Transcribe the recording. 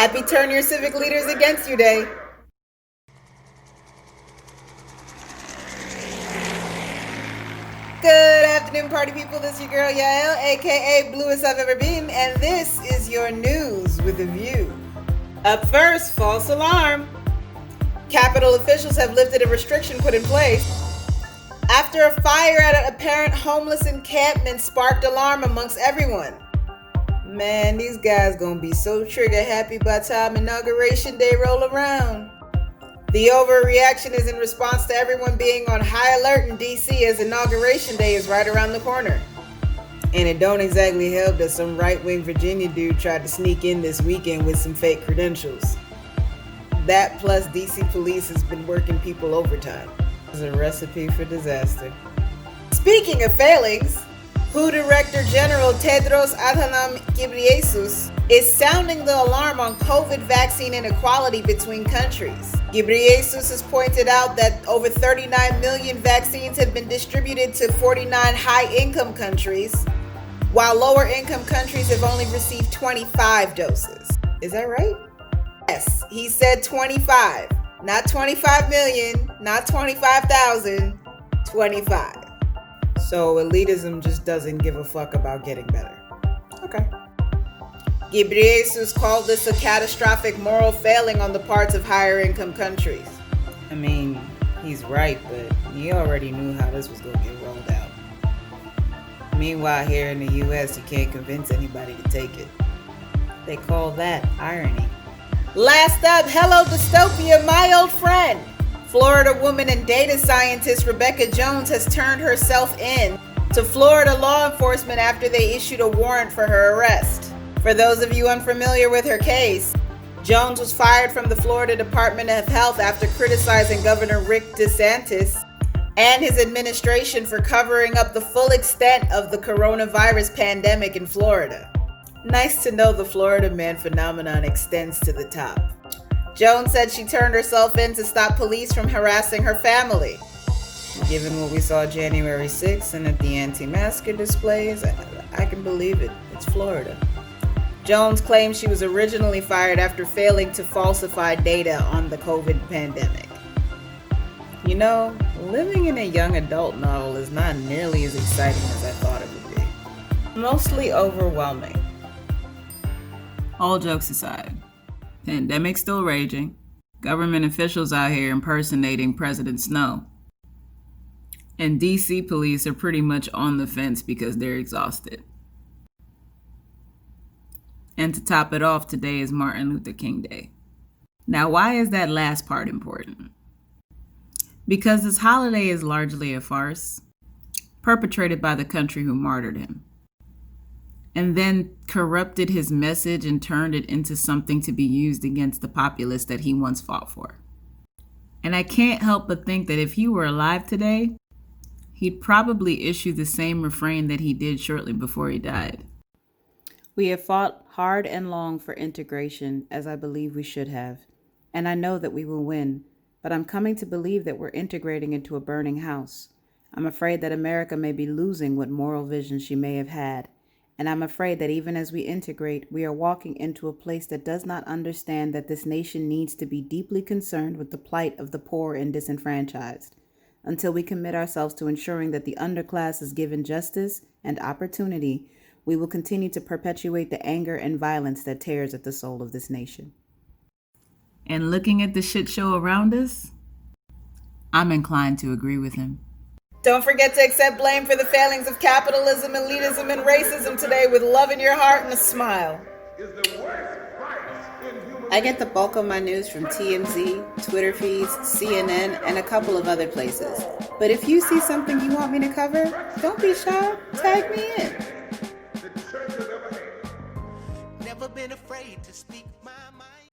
Happy Turn Your Civic Leaders Against You Day. Good afternoon, party people. This is your girl Yael, aka Bluest I've Ever Been, and this is your news with a view. Up first, false alarm. Capitol officials have lifted a restriction put in place after a fire at an apparent homeless encampment sparked alarm amongst everyone. Man, these guys gonna be so trigger happy by the time Inauguration Day roll around. The overreaction is in response to everyone being on high alert in DC as Inauguration Day is right around the corner. And it don't exactly help that some right-wing Virginia dude tried to sneak in this weekend with some fake credentials. That plus DC police has been working people overtime. It's a recipe for disaster. Speaking of failings, WHO Director General Tedros Adhanom Ghebreyesus is sounding the alarm on COVID vaccine inequality between countries. Ghebreyesus has pointed out that over 39 million vaccines have been distributed to 49 high-income countries, while lower-income countries have only received 25 doses. Is that right? Yes, he said 25, not 25 million, not 25,000, 25. So elitism just doesn't give a fuck about getting better. Okay. Ghebreyesus called this a catastrophic moral failing on the parts of higher income countries. I mean, he's right, but he already knew how this was going to get rolled out. Meanwhile, here in the US, you can't convince anybody to take it. They call that irony. Last up, hello dystopia, my old friend. Florida woman and data scientist Rebecca Jones has turned herself in to Florida law enforcement after they issued a warrant for her arrest. For those of you unfamiliar with her case, Jones was fired from the Florida Department of Health after criticizing Governor Rick DeSantis and his administration for covering up the full extent of the coronavirus pandemic in Florida. Nice to know the Florida man phenomenon extends to the top. Jones said she turned herself in to stop police from harassing her family. Given what we saw January 6th and at the anti-masker displays, I can believe it. It's Florida. Jones claims she was originally fired after failing to falsify data on the COVID pandemic. You know, living in a young adult novel is not nearly as exciting as I thought it would be. Mostly overwhelming. All jokes aside, pandemic still raging, government officials out here impersonating President Snow, and DC police are pretty much on the fence because they're exhausted. And to top it off, today is Martin Luther King Day. Now, why is that last part important? Because this holiday is largely a farce, perpetrated by the country who martyred him, and then corrupted his message and turned it into something to be used against the populace that he once fought for. And I can't help but think that if he were alive today, he'd probably issue the same refrain that he did shortly before he died. We have fought hard and long for integration, as I believe we should have, and I know that we will win, but I'm coming to believe that we're integrating into a burning house. I'm afraid that America may be losing what moral vision she may have had, and I'm afraid that even as we integrate, we are walking into a place that does not understand that this nation needs to be deeply concerned with the plight of the poor and disenfranchised. Until we commit ourselves to ensuring that the underclass is given justice and opportunity, we will continue to perpetuate the anger and violence that tears at the soul of this nation. And looking at the shit show around us, I'm inclined to agree with him. Don't forget to accept blame for the failings of capitalism, elitism, and racism today with love in your heart and a smile. I get the bulk of my news from TMZ, Twitter feeds, CNN, and a couple of other places. But if you see something you want me to cover, don't be shy, tag me in. Never been afraid to speak my mind.